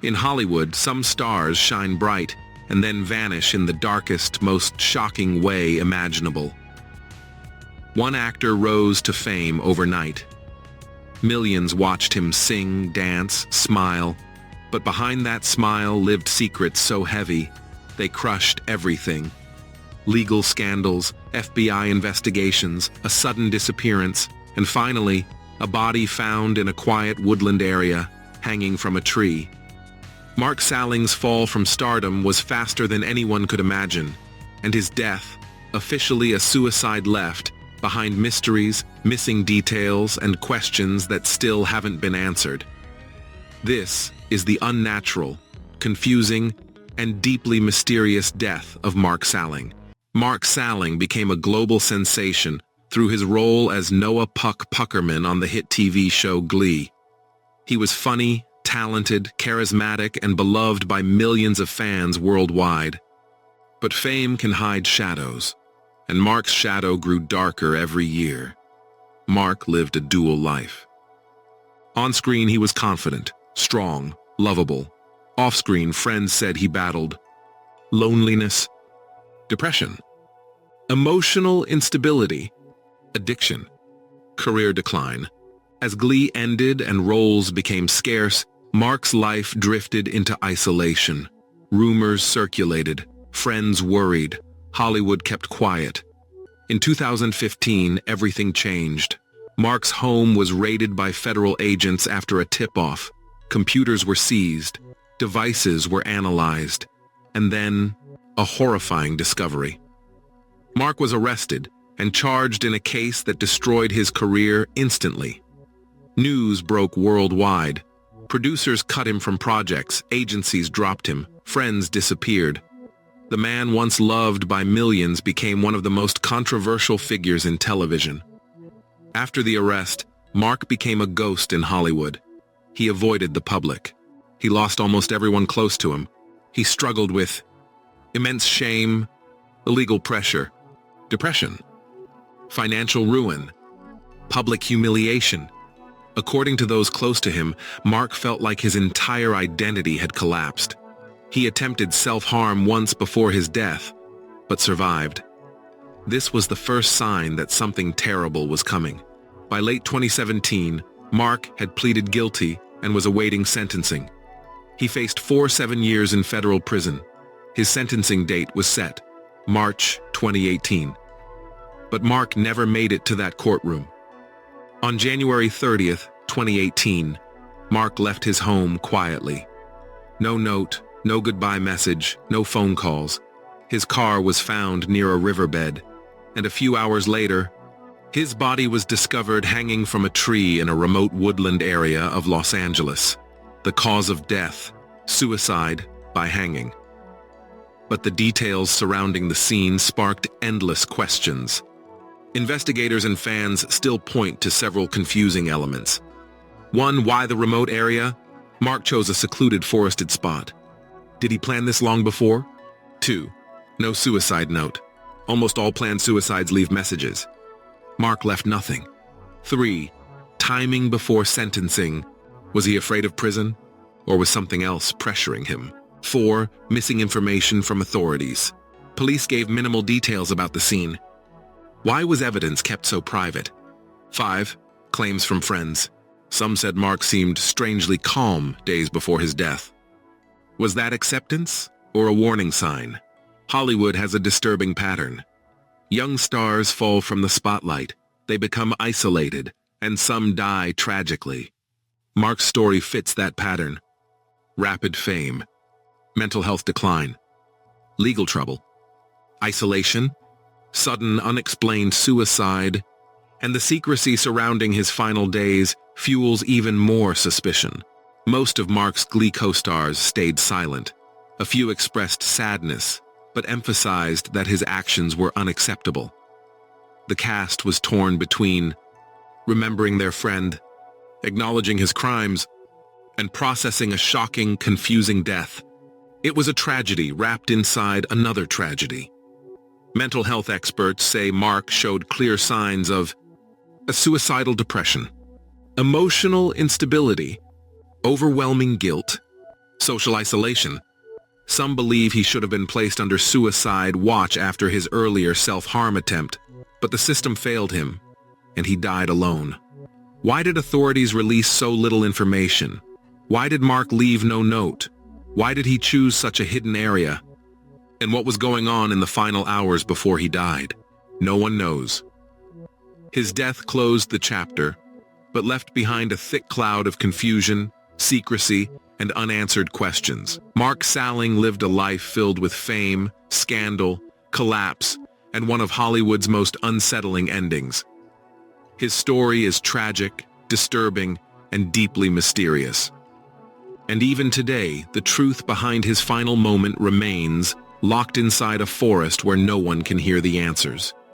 In Hollywood, some stars shine bright and then vanish in the darkest, most shocking way imaginable. One actor rose to fame overnight. Millions watched him sing, dance, smile, but behind that smile lived secrets so heavy, they crushed everything. Legal scandals, FBI investigations, a sudden disappearance, and finally, a body found in a quiet woodland area, hanging from a tree. Mark Salling's fall from stardom was faster than anyone could imagine, and his death, officially a suicide, left behind mysteries, missing details, and questions that still haven't been answered. This is the unnatural, confusing, and deeply mysterious death of Mark Salling. Mark Salling became a global sensation through his role as Noah Puck Puckerman on the hit TV show Glee. He was funny, talented, charismatic, and beloved by millions of fans worldwide. But fame can hide shadows, and Mark's shadow grew darker every year. Mark lived a dual life. On screen, he was confident, strong, lovable. Off-screen, friends said he battled loneliness, depression, emotional instability, addiction, career decline. As Glee ended and roles became scarce, Mark's life drifted into isolation. Rumors circulated, friends worried, Hollywood kept quiet. In 2015, everything changed. Mark's home was raided by federal agents after a tip-off. Computers were seized, devices were analyzed, and then a horrifying discovery. Mark was arrested and charged in a case that destroyed his career instantly. News broke worldwide. Producers cut him from projects, agencies dropped him, friends disappeared. The man once loved by millions became one of the most controversial figures in television. After the arrest, Mark became a ghost in Hollywood. He avoided the public. He lost almost everyone close to him. He struggled with immense shame, illegal pressure, depression, financial ruin, public humiliation. According to those close to him, Mark felt like his entire identity had collapsed. He attempted self-harm once before his death, but survived. This was the first sign that something terrible was coming. By late 2017, Mark had pleaded guilty and was awaiting sentencing. He faced 7 years in federal prison. His sentencing date was set, March 2018. But Mark never made it to that courtroom. On January 30th, 2018, Mark left his home quietly. No note, no goodbye message, no phone calls. His car was found near a riverbed, and a few hours later, his body was discovered hanging from a tree in a remote woodland area of Los Angeles. The cause of death, suicide by hanging. But the details surrounding the scene sparked endless questions. Investigators and fans still point to several confusing elements. 1. Why the remote area? Mark chose a secluded forested spot. Did he plan this long before? 2. No suicide note. Almost all planned suicides leave messages. Mark left nothing. 3. Timing before sentencing. Was he afraid of prison? Or was something else pressuring him? 4. Missing information from authorities. Police gave minimal details about the scene. Why was evidence kept so private? 5. Claims from friends. Some said Mark seemed strangely calm days before his death. Was that acceptance or a warning sign? Hollywood has a disturbing pattern. Young stars fall from the spotlight, they become isolated, and some die tragically. Mark's story fits that pattern. Rapid fame, mental health decline, legal trouble, isolation, sudden unexplained suicide, and the secrecy surrounding his final days fuels even more suspicion. Most of Mark's Glee co-stars stayed silent. A few expressed sadness, but emphasized that his actions were unacceptable. The cast was torn between remembering their friend, acknowledging his crimes, and processing a shocking, confusing death. It was a tragedy wrapped inside another tragedy. Mental health experts say Mark showed clear signs of a suicidal depression, emotional instability, overwhelming guilt, Social isolation. Some believe he should have been placed under suicide watch after his earlier self-harm attempt, but the system failed him, and he died alone. Why did authorities release so little information? Why did Mark leave no note? Why did he choose such a hidden area? And what was going on in the final hours before he died? No one knows. His death closed the chapter, but left behind a thick cloud of confusion, secrecy, and unanswered questions. Mark Salling lived a life filled with fame, scandal, collapse, and one of Hollywood's most unsettling endings. His story is tragic, disturbing, and deeply mysterious. And even today, the truth behind his final moment remains locked inside a forest where no one can hear the answers.